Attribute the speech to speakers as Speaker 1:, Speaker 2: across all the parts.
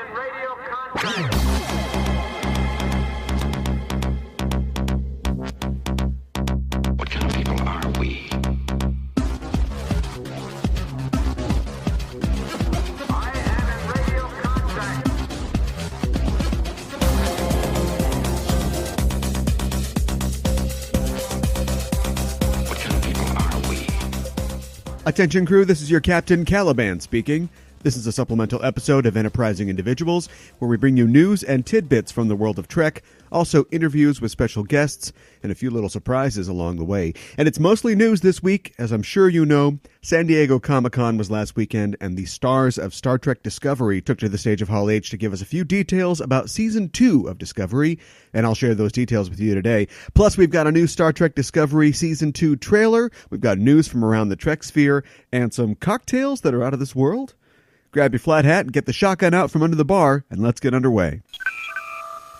Speaker 1: am in radio contact.
Speaker 2: What kind of people are we?
Speaker 1: I am in radio contact.
Speaker 2: What kind of people are we?
Speaker 3: Attention crew, this is your Captain Caliban speaking. This is a supplemental episode of Enterprising Individuals, where we bring you news and tidbits from the world of Trek, also interviews with special guests, and a few little surprises along the way. And it's mostly news this week. As I'm sure you know, San Diego Comic-Con was last weekend, and the stars of Star Trek Discovery took to the stage of Hall H to give us a few details about Season 2 of Discovery, and I'll share those details with you today. Plus, we've got a new Star Trek Discovery Season 2 trailer, we've got news from around the Trek sphere, and some cocktails that are out of this world. Grab your flat hat and get the shotgun out from under the bar, and let's get underway.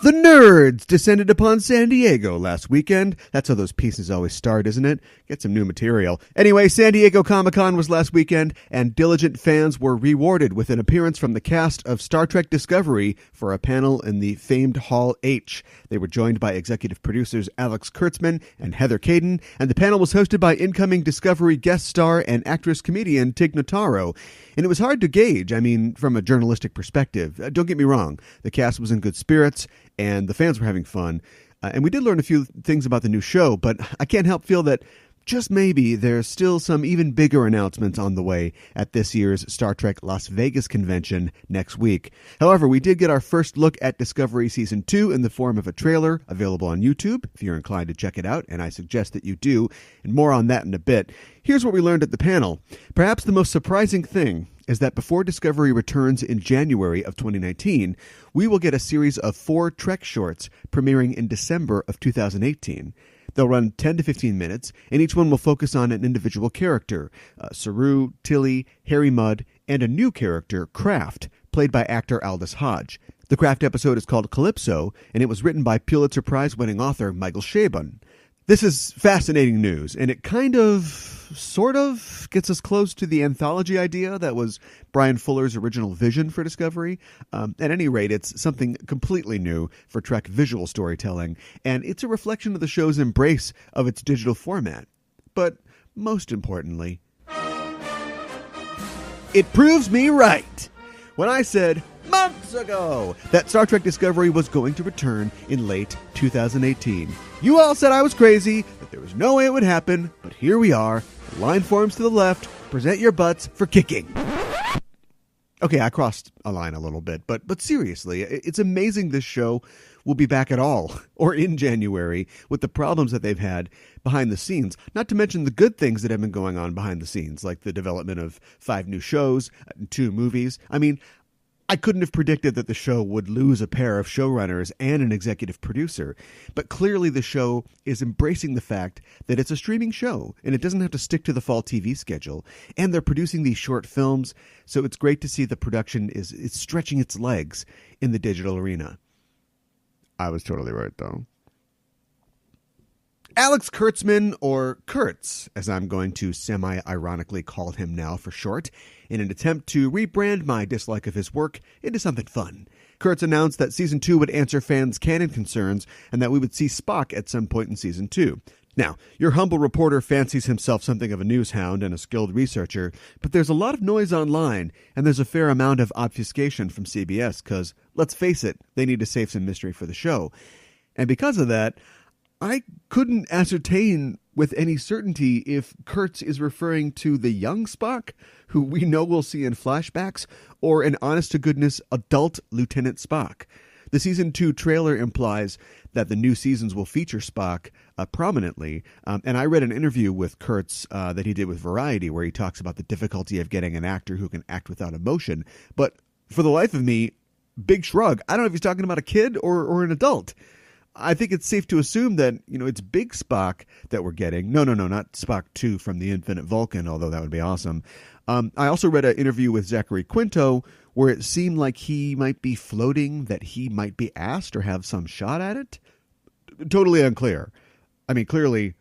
Speaker 3: The nerds descended upon San Diego last weekend. That's how those pieces always start, isn't it? Get some new material. Anyway, San Diego Comic-Con was last weekend, and diligent fans were rewarded with an appearance from the cast of Star Trek Discovery for a panel in the famed Hall H. They were joined by executive producers Alex Kurtzman and Heather Caden, and the panel was hosted by incoming Discovery guest star and actress-comedian Tig Notaro. And it was hard to gauge, from a journalistic perspective. Don't get me wrong, the cast was in good spirits, and the fans were having fun. And we did learn a few things about the new show, but I can't help feel that just maybe there's still some even bigger announcements on the way at this year's Star Trek Las Vegas convention next week. However, we did get our first look at Discovery Season 2 in the form of a trailer available on YouTube, if you're inclined to check it out, and I suggest that you do, and more on that in a bit. Here's what we learned at the panel. Perhaps the most surprising thing is that before Discovery returns in January of 2019, we will get a series of 4 Trek shorts premiering in December of 2018. They'll run 10 to 15 minutes, and each one will focus on an individual character, Saru, Tilly, Harry Mudd, and a new character, Kraft, played by actor Aldous Hodge. The Kraft episode is called Calypso, and it was written by Pulitzer Prize-winning author Michael Chabon. This is fascinating news, and it sort of gets us close to the anthology idea that was Brian Fuller's original vision for Discovery. At any rate, it's something completely new for Trek visual storytelling, and it's a reflection of the show's embrace of its digital format. But most importantly, it proves me right when I said months ago that Star Trek Discovery was going to return in late 2018. You all said I was crazy, that there was no way it would happen, but here we are. The line forms to the left. Present your butts for kicking. Okay, I crossed a line a little bit, but seriously, it's amazing this show will be back at all, or in January, with the problems that they've had behind the scenes. Not to mention the good things that have been going on behind the scenes, like the development of 5 new shows, 2 movies. I couldn't have predicted that the show would lose a pair of showrunners and an executive producer, but clearly the show is embracing the fact that it's a streaming show, and it doesn't have to stick to the fall TV schedule, and they're producing these short films, so it's great to see the production is stretching its legs in the digital arena. I was totally right, though. Alex Kurtzman, or Kurtz, as I'm going to semi-ironically call him now for short, in an attempt to rebrand my dislike of his work into something fun. Kurtz announced that Season 2 would answer fans' canon concerns and that we would see Spock at some point in Season 2. Now, your humble reporter fancies himself something of a news hound and a skilled researcher, but there's a lot of noise online, and there's a fair amount of obfuscation from CBS, because, let's face it, they need to save some mystery for the show. And because of that, I couldn't ascertain with any certainty if Kurtz is referring to the young Spock, who we know we'll see in flashbacks, or an honest-to-goodness adult Lieutenant Spock. The Season 2 trailer implies that the new seasons will feature Spock prominently, and I read an interview with Kurtz that he did with Variety, where he talks about the difficulty of getting an actor who can act without emotion. But for the life of me, big shrug. I don't know if he's talking about a kid or an adult. I think it's safe to assume that, it's big Spock that we're getting. No, not Spock 2 from the Infinite Vulcan, although that would be awesome. I also read an interview with Zachary Quinto where it seemed like he might be floating that he might be asked or have some shot at it. Totally unclear. Clearly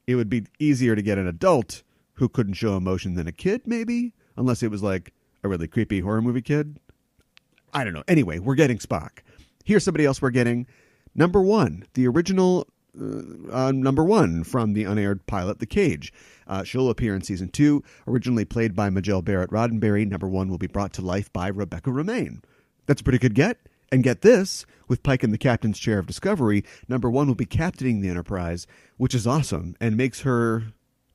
Speaker 3: it would be easier to get an adult who couldn't show emotion than a kid, maybe, unless it was like a really creepy horror movie kid. I don't know. Anyway, we're getting Spock. Here's somebody else we're getting. Number one, the original number one from the unaired pilot, The Cage. She'll appear in season 2, originally played by Majel Barrett Roddenberry. Number one will be brought to life by Rebecca Romaine. That's a pretty good get. And get this, with Pike in the captain's chair of Discovery, number one will be captaining the Enterprise, which is awesome, and makes her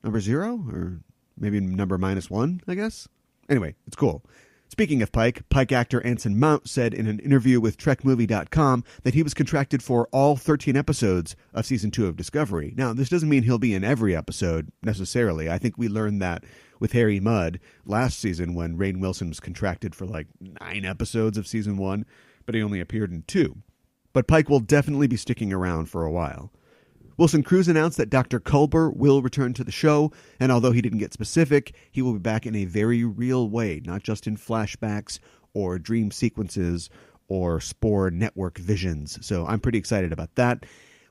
Speaker 3: number 0, or maybe number -1, I guess. Anyway, it's cool. Speaking of Pike actor Anson Mount said in an interview with TrekMovie.com that he was contracted for all 13 episodes of Season 2 of Discovery. Now, this doesn't mean he'll be in every episode, necessarily. I think we learned that with Harry Mudd last season when Rainn Wilson was contracted for like 9 episodes of Season 1, but he only appeared in 2. But Pike will definitely be sticking around for a while. Wilson Cruz announced that Dr. Culber will return to the show, and although he didn't get specific, he will be back in a very real way, not just in flashbacks or dream sequences or Spore network visions. So I'm pretty excited about that.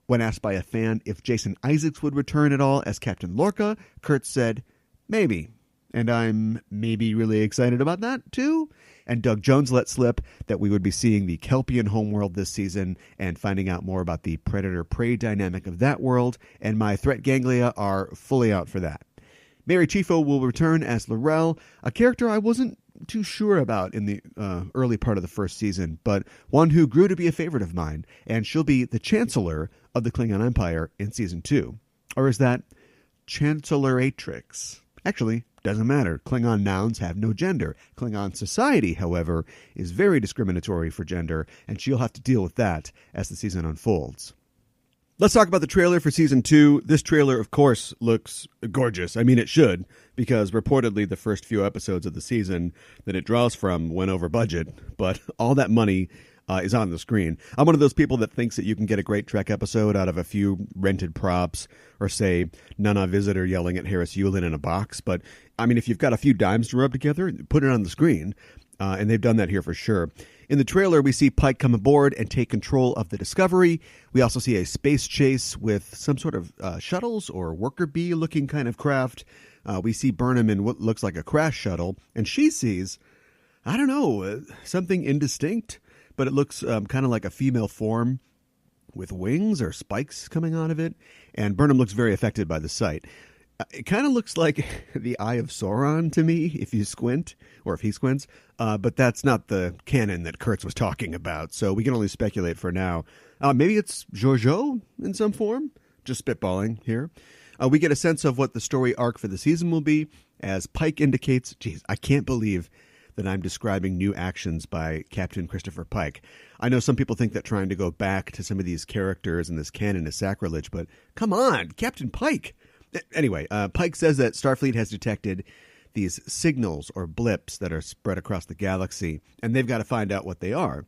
Speaker 3: When asked by a fan if Jason Isaacs would return at all as Captain Lorca, Kurtz said, maybe. And I'm maybe really excited about that, too. And Doug Jones let slip that we would be seeing the Kelpian homeworld this season and finding out more about the predator-prey dynamic of that world, and my threat ganglia are fully out for that. Mary Chieffo will return as L'Rell, a character I wasn't too sure about in the early part of the first season, but one who grew to be a favorite of mine, and she'll be the Chancellor of the Klingon Empire in Season 2. Or is that Chancelloratrix? Actually, doesn't matter. Klingon nouns have no gender. Klingon society, however, is very discriminatory for gender, and she'll have to deal with that as the season unfolds. Let's talk about the trailer for Season 2. This trailer, of course, looks gorgeous. I mean, it should, because reportedly the first few episodes of the season that it draws from went over budget, but all that money is on the screen. I'm one of those people that thinks that you can get a great Trek episode out of a few rented props, or say Nana Visitor yelling at Harris Yulin in a box. But I mean, if you've got a few dimes to rub together, put it on the screen. And they've done that here for sure. In the trailer, we see Pike come aboard and take control of the Discovery. We also see a space chase with some sort of shuttles or worker bee looking kind of craft. We see Burnham in what looks like a crash shuttle, and she sees, I don't know, something indistinct. But it looks kind of like a female form with wings or spikes coming out of it. And Burnham looks very affected by the sight. It kind of looks like the Eye of Sauron to me, if you squint, or if he squints. But that's not the canon that Kurtz was talking about. So we can only speculate for now. Maybe it's Giorgio in some form. Just spitballing here. We get a sense of what the story arc for the season will be. As Pike indicates, geez, I can't believe that I'm describing new actions by Captain Christopher Pike. I know some people think that trying to go back to some of these characters in this canon is sacrilege, but come on, Captain Pike! Anyway, Pike says that Starfleet has detected these signals or blips that are spread across the galaxy, and they've got to find out what they are.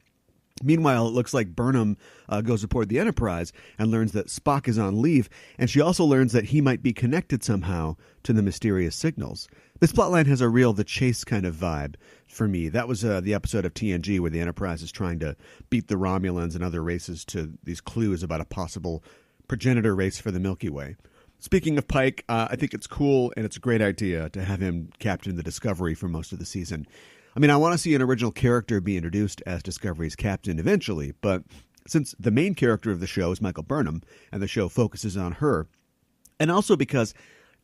Speaker 3: Meanwhile, it looks like Burnham goes aboard the Enterprise and learns that Spock is on leave, and she also learns that he might be connected somehow to the mysterious signals. This plotline has a real The Chase kind of vibe for me. That was the episode of TNG where the Enterprise is trying to beat the Romulans and other races to these clues about a possible progenitor race for the Milky Way. Speaking of Pike, I think it's cool and it's a great idea to have him captain the Discovery for most of the season. I mean, I want to see an original character be introduced as Discovery's captain eventually, but since the main character of the show is Michael Burnham, and the show focuses on her, and also because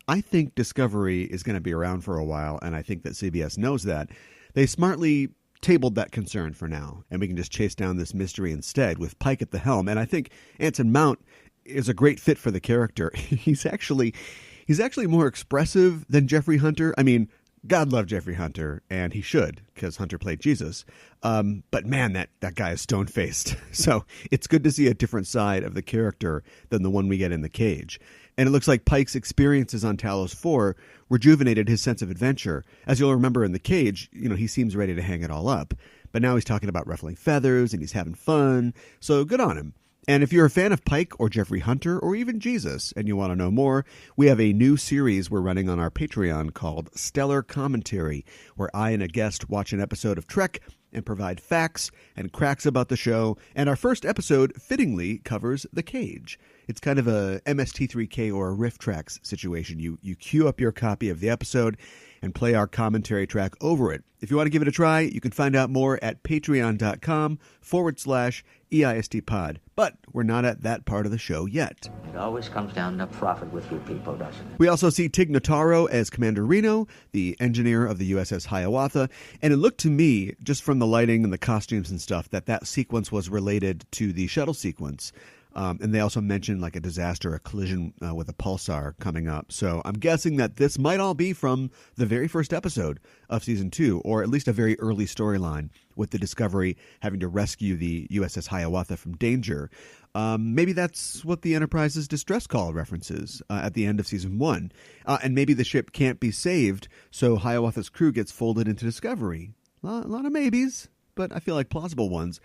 Speaker 3: I think Discovery is going to be around for a while, and I think that CBS knows that, they smartly tabled that concern for now, and we can just chase down this mystery instead with Pike at the helm. And I think Anson Mount is a great fit for the character. He's actually more expressive than Jeffrey Hunter. I mean, God love Jeffrey Hunter, and he should, because Hunter played Jesus. But man, that guy is stone-faced. So it's good to see a different side of the character than the one we get in The Cage. And it looks like Pike's experiences on Talos 4 rejuvenated his sense of adventure. As you'll remember in The Cage, he seems ready to hang it all up. But now he's talking about ruffling feathers, and he's having fun. So good on him. And if you're a fan of Pike or Jeffrey Hunter or even Jesus and you want to know more, we have a new series we're running on our Patreon called Stellar Commentary, where I and a guest watch an episode of Trek and provide facts and cracks about the show. And our first episode, fittingly, covers The Cage. It's kind of a MST3K or a Riff Tracks situation. You queue up your copy of the episode, and play our commentary track over it. If you want to give it a try, you can find out more at patreon.com/EISTpod. But we're not at that part of the show yet.
Speaker 4: It always comes down to profit with you people, doesn't it?
Speaker 3: We also see Tig Notaro as Commander Reno, the engineer of the USS Hiawatha, and it looked to me, just from the lighting and the costumes and stuff, that sequence was related to the shuttle sequence. And they also mentioned like a disaster, a collision with a pulsar coming up. So I'm guessing that this might all be from the very first episode of Season 2, or at least a very early storyline with the Discovery having to rescue the USS Hiawatha from danger. Maybe that's what the Enterprise's distress call references at the end of Season 1. And maybe the ship can't be saved, so Hiawatha's crew gets folded into Discovery. A lot of maybes, but I feel like plausible ones.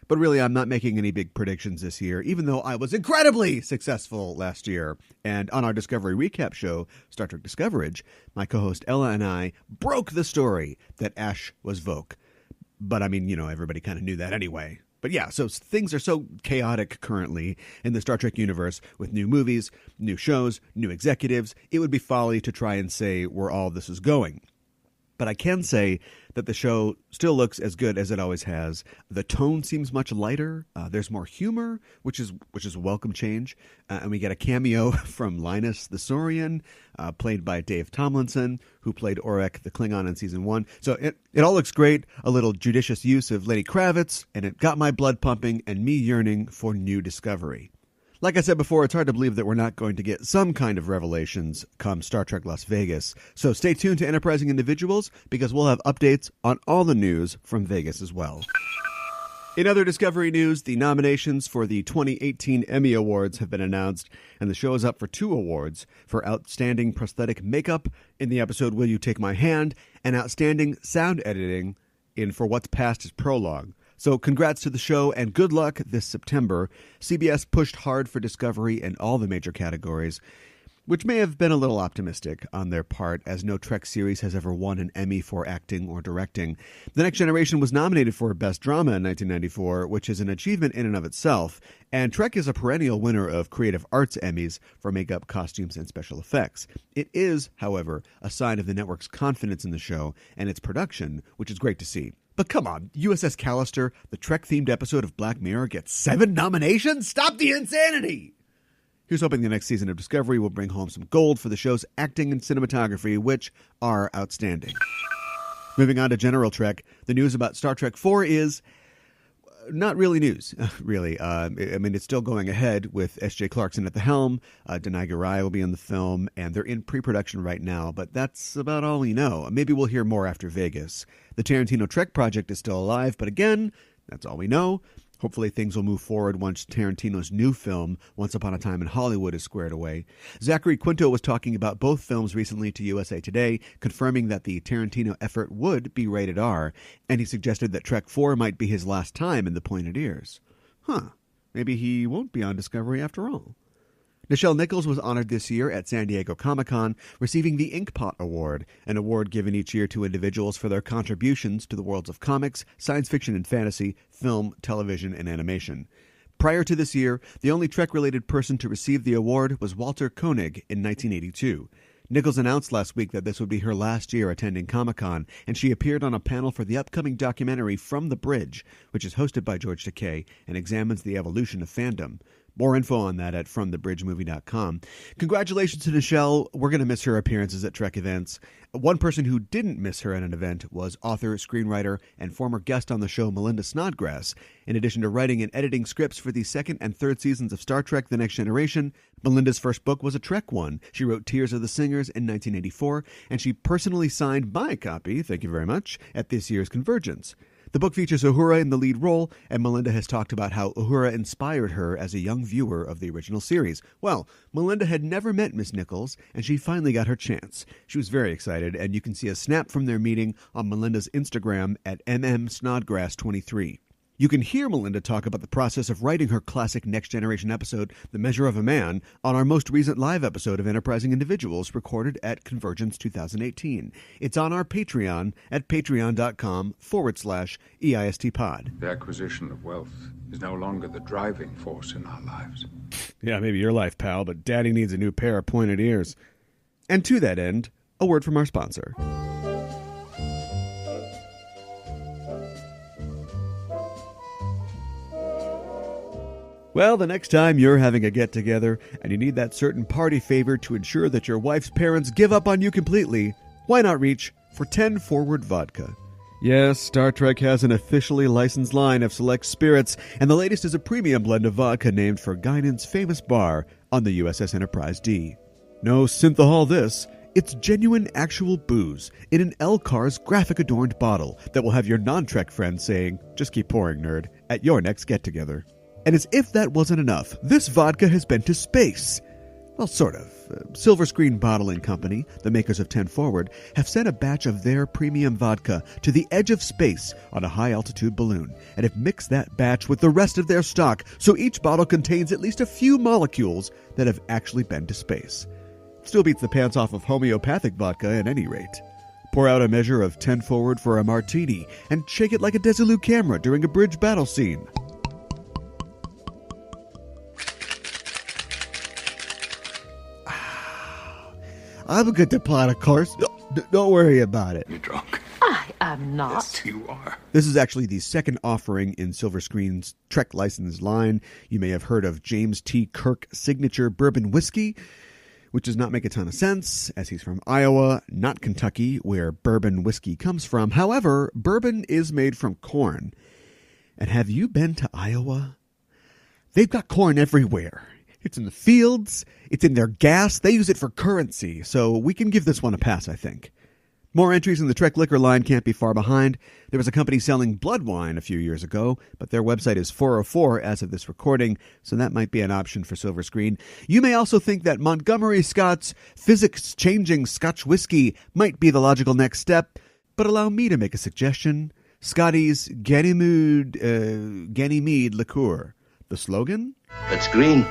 Speaker 3: But really, I'm not making any big predictions this year, even though I was incredibly successful last year. And on our Discovery recap show, Star Trek Discoverage, my co-host Ella and I broke the story that Ash was Voq. But I mean, everybody kind of knew that anyway. But yeah, so things are so chaotic currently in the Star Trek universe with new movies, new shows, new executives. It would be folly to try and say where all this is going. But I can say that the show still looks as good as it always has. The tone seems much lighter. There's more humor, which is a welcome change. And we get a cameo from Linus the Saurian, played by Dave Tomlinson, who played Orek the Klingon in Season 1. So it all looks great. A little judicious use of Lenny Kravitz, and it got my blood pumping and me yearning for new Discovery. Like I said before, it's hard to believe that we're not going to get some kind of revelations come Star Trek Las Vegas. So stay tuned to Enterprising Individuals, because we'll have updates on all the news from Vegas as well. In other Discovery news, the nominations for the 2018 Emmy Awards have been announced, and the show is up for 2 awards for Outstanding Prosthetic Makeup in the episode Will You Take My Hand, and Outstanding Sound Editing in For What's Past is Prologue. So congrats to the show, and good luck this September. CBS pushed hard for Discovery in all the major categories, which may have been a little optimistic on their part, as no Trek series has ever won an Emmy for acting or directing. The Next Generation was nominated for Best Drama in 1994, which is an achievement in and of itself, and Trek is a perennial winner of Creative Arts Emmys for makeup, costumes, and special effects. It is, however, a sign of the network's confidence in the show and its production, which is great to see. But come on, USS Callister, the Trek-themed episode of Black Mirror, gets 7 nominations? Stop the insanity! Here's hoping the next season of Discovery will bring home some gold for the show's acting and cinematography, which are outstanding. Moving on to General Trek, the news about Star Trek 4 is not really news, really. I mean, it's still going ahead with S.J. Clarkson at the helm. Denai Garai will be in the film, and they're in pre-production right now, but that's about all we know. Maybe we'll hear more after Vegas. The Tarantino Trek project is still alive, but again, that's all we know. Hopefully things will move forward once Tarantino's new film, Once Upon a Time in Hollywood, is squared away. Zachary Quinto was talking about both films recently to USA Today, confirming that the Tarantino effort would be rated R, and he suggested that Trek 4 might be his last time in the pointed ears. Maybe he won't be on Discovery after all. Nichelle Nichols was honored this year at San Diego Comic-Con, receiving the Inkpot Award, an award given each year to individuals for their contributions to the worlds of comics, science fiction and fantasy, film, television, and animation. Prior to this year, the only Trek-related person to receive the award was Walter Koenig in 1982. Nichols announced last week that this would be her last year attending Comic-Con, and she appeared on a panel for the upcoming documentary From the Bridge, which is hosted by George Takei and examines the evolution of fandom. More info on that at FromTheBridgeMovie.com. Congratulations to Nichelle. We're going to miss her appearances at Trek events. One person who didn't miss her at an event was author, screenwriter, and former guest on the show Melinda Snodgrass. In addition to writing and editing scripts for the second and third seasons of Star Trek The Next Generation, Melinda's first book was a Trek one. She wrote Tears of the Singers in 1984, and she personally signed my copy, thank you very much, at this year's Convergence. The book features Uhura in the lead role, and Melinda has talked about how Uhura inspired her as a young viewer of the original series. Well, Melinda had never met Miss Nichols, and she finally got her chance. She was very excited, and you can see a snap from their meeting on Melinda's Instagram at mmsnodgrass23. You can hear Melinda talk about the process of writing her classic Next Generation episode, The Measure of a Man, on our most recent live episode of Enterprising Individuals recorded at Convergence 2018. It's on our Patreon at patreon.com/EISTpod.
Speaker 5: The acquisition of wealth is no longer the driving force in our lives.
Speaker 3: Yeah, maybe your life, pal, but Daddy needs a new pair of pointed ears. And to that end, a word from our sponsor. Well, the next time you're having a get-together and you need that certain party favor to ensure that your wife's parents give up on you completely, why not reach for 10 Forward Vodka? Yes, Star Trek has an officially licensed line of select spirits, and the latest is a premium blend of vodka named for Guinan's famous bar on the USS Enterprise D. No synthahol this. It's genuine actual booze in an L-Cars graphic-adorned bottle that will have your non-Trek friends saying, "Just keep pouring, nerd," at your next get-together. And as if that wasn't enough, this vodka has been to space. Well, sort of. Silver Screen Bottling Company, the makers of 10 Forward, have sent a batch of their premium vodka to the edge of space on a high-altitude balloon and have mixed that batch with the rest of their stock so each bottle contains at least a few molecules that have actually been to space. Still beats the pants off of homeopathic vodka at any rate. Pour out a measure of 10 Forward for a martini and shake it like a Desilu camera during a bridge battle scene. I'm good to plot, of course. Don't worry about it.
Speaker 2: You're drunk.
Speaker 6: I am not.
Speaker 2: Yes, you are.
Speaker 3: This is actually the second offering in Silver Screen's Trek licensed line. You may have heard of James T. Kirk Signature Bourbon Whiskey, which does not make a ton of sense, as he's from Iowa, not Kentucky, where bourbon whiskey comes from. However, bourbon is made from corn. And have you been to Iowa? They've got corn everywhere. It's in the fields, it's in their gas, they use it for currency, so we can give this one a pass, I think. More entries in the Trek liquor line can't be far behind. There was a company selling blood wine a few years ago, but their website is 404 as of this recording, so that might be an option for Silver Screen. You may also think that Montgomery Scott's physics-changing Scotch whiskey might be the logical next step, but allow me to make a suggestion. Scotty's Ganymede liqueur. The slogan?
Speaker 7: That's green.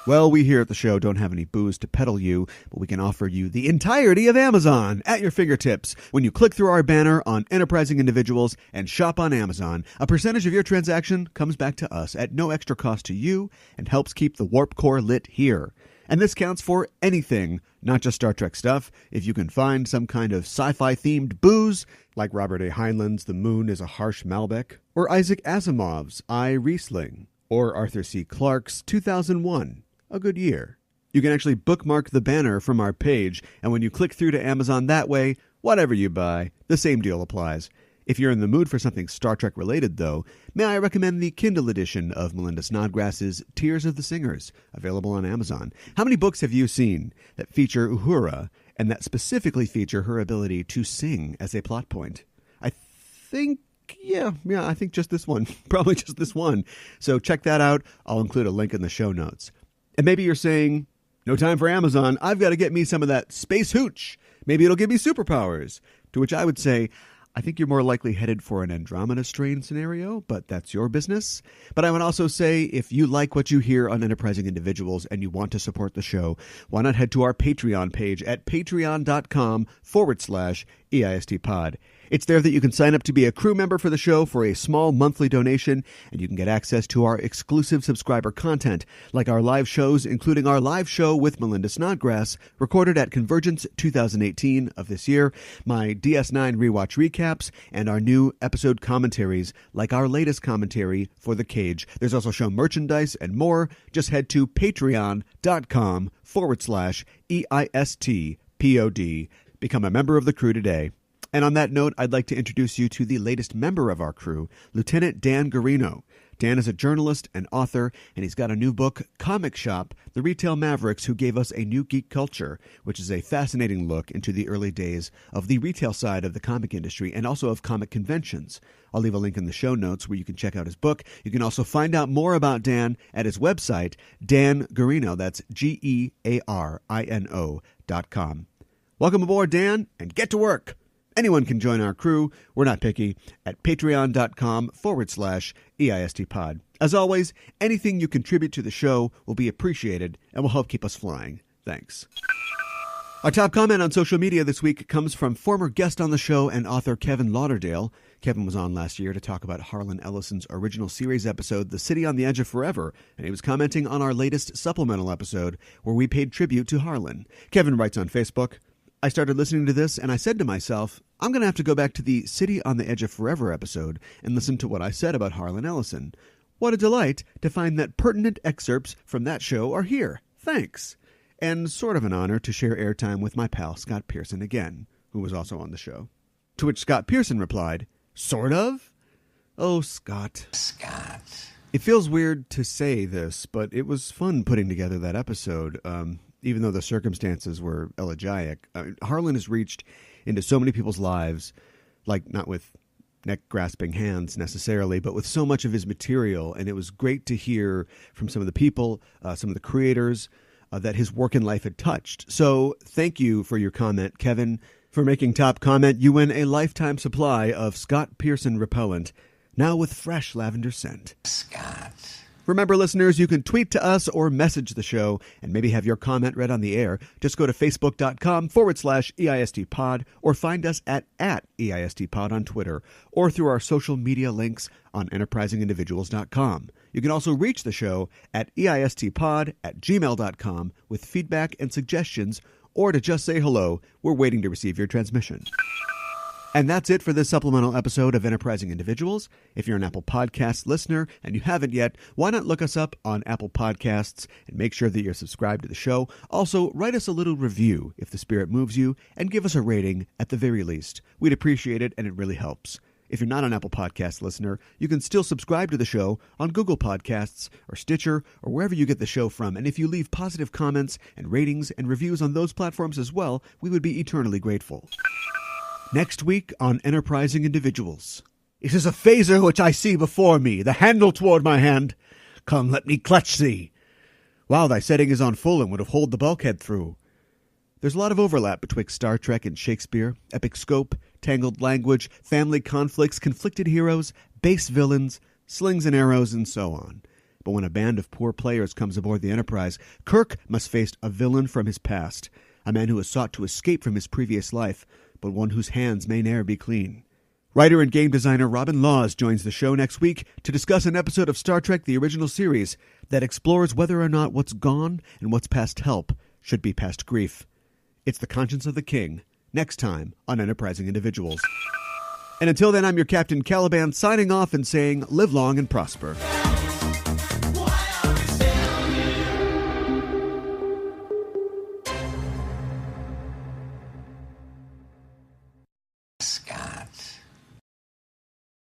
Speaker 3: Well, we here at the show don't have any booze to peddle you, but we can offer you the entirety of Amazon at your fingertips. When you click through our banner on Enterprising Individuals and shop on Amazon, a percentage of your transaction comes back to us at no extra cost to you and helps keep the Warp Core lit here. And this counts for anything, not just Star Trek stuff. If you can find some kind of sci-fi themed booze, like Robert A. Heinlein's The Moon is a Harsh Malbec, or Isaac Asimov's I, Riesling, or Arthur C. Clarke's 2001. A good year. You can actually bookmark the banner from our page, and when you click through to Amazon that way, whatever you buy, the same deal applies. If you're in the mood for something Star Trek related, though, may I recommend the Kindle edition of Melinda Snodgrass's Tears of the Singers, available on Amazon. How many books have you seen that feature Uhura, and that specifically feature her ability to sing as a plot point? I think just this one. Probably just this one. So check that out. I'll include a link in the show notes. And maybe you're saying, no time for Amazon, I've got to get me some of that space hooch. Maybe it'll give me superpowers. To which I would say, I think you're more likely headed for an Andromeda strain scenario, but that's your business. But I would also say, if you like what you hear on Enterprising Individuals and you want to support the show, why not head to our Patreon page at patreon.com/EISTpod. It's there that you can sign up to be a crew member for the show for a small monthly donation, and you can get access to our exclusive subscriber content, like our live shows, including our live show with Melinda Snodgrass, recorded at Convergence 2018 of this year, my DS9 rewatch recaps, and our new episode commentaries, like our latest commentary for The Cage. There's also show merchandise and more. Just head to patreon.com/EISTPOD. Become a member of the crew today. And on that note, I'd like to introduce you to the latest member of our crew, Lieutenant Dan Garino. Dan is a journalist and author, and he's got a new book, Comic Shop, The Retail Mavericks Who Gave Us a New Geek Culture, which is a fascinating look into the early days of the retail side of the comic industry and also of comic conventions. I'll leave a link in the show notes where you can check out his book. You can also find out more about Dan at his website, Dan Garino, that's GEARINO.com. Welcome aboard, Dan, and get to work! Anyone can join our crew. We're not picky. At patreon.com/EISTpod. As always, anything you contribute to the show will be appreciated and will help keep us flying. Thanks. Our top comment on social media this week comes from former guest on the show and author Kevin Lauderdale. Kevin was on last year to talk about Harlan Ellison's original series episode, The City on the Edge of Forever, and he was commenting on our latest supplemental episode where we paid tribute to Harlan. Kevin writes on Facebook, I started listening to this and I said to myself, I'm going to have to go back to the City on the Edge of Forever episode and listen to what I said about Harlan Ellison. What a delight to find that pertinent excerpts from that show are here. Thanks. And sort of an honor to share airtime with my pal Scott Pearson again, who was also on the show. To which Scott Pearson replied, sort of? Oh, Scott.
Speaker 2: Scott.
Speaker 3: It feels weird to say this, but it was fun putting together that episode, even though the circumstances were elegiac. Harlan has reached into so many people's lives, like not with neck-grasping hands necessarily, but with so much of his material, and it was great to hear from some of the people, some of the creators, that his work in life had touched. So thank you for your comment, Kevin. For making top comment, you win a lifetime supply of Scott Pearson repellent, now with fresh lavender scent.
Speaker 2: Scott.
Speaker 3: Remember, listeners, you can tweet to us or message the show and maybe have your comment read on the air. Just go to facebook.com/EISTpod or find us at EISTpod on Twitter or through our social media links on enterprisingindividuals.com. You can also reach the show at EISTpod@gmail.com with feedback and suggestions, or to just say hello. We're waiting to receive your transmission. And that's it for this supplemental episode of Enterprising Individuals. If you're an Apple Podcasts listener and you haven't yet, why not look us up on Apple Podcasts and make sure that you're subscribed to the show. Also, write us a little review if the spirit moves you, and give us a rating at the very least. We'd appreciate it, and it really helps. If you're not an Apple Podcast listener, you can still subscribe to the show on Google Podcasts or Stitcher or wherever you get the show from. And if you leave positive comments and ratings and reviews on those platforms as well, we would be eternally grateful. Next week on Enterprising Individuals. It is a phaser which I see before me, the handle toward my hand. Come, let me clutch thee. Wow, thy setting is on full and would have holed the bulkhead through. There's a lot of overlap betwixt Star Trek and Shakespeare, epic scope, tangled language, family conflicts, conflicted heroes, base villains, slings and arrows, and so on. But when a band of poor players comes aboard the Enterprise, Kirk must face a villain from his past, a man who has sought to escape from his previous life, but one whose hands may ne'er be clean. Writer and game designer Robin Laws joins the show next week to discuss an episode of Star Trek The Original Series that explores whether or not what's gone and what's past help should be past grief. It's The Conscience of the King, next time on Enterprising Individuals. And until then, I'm your Captain Caliban signing off and saying, live long and prosper.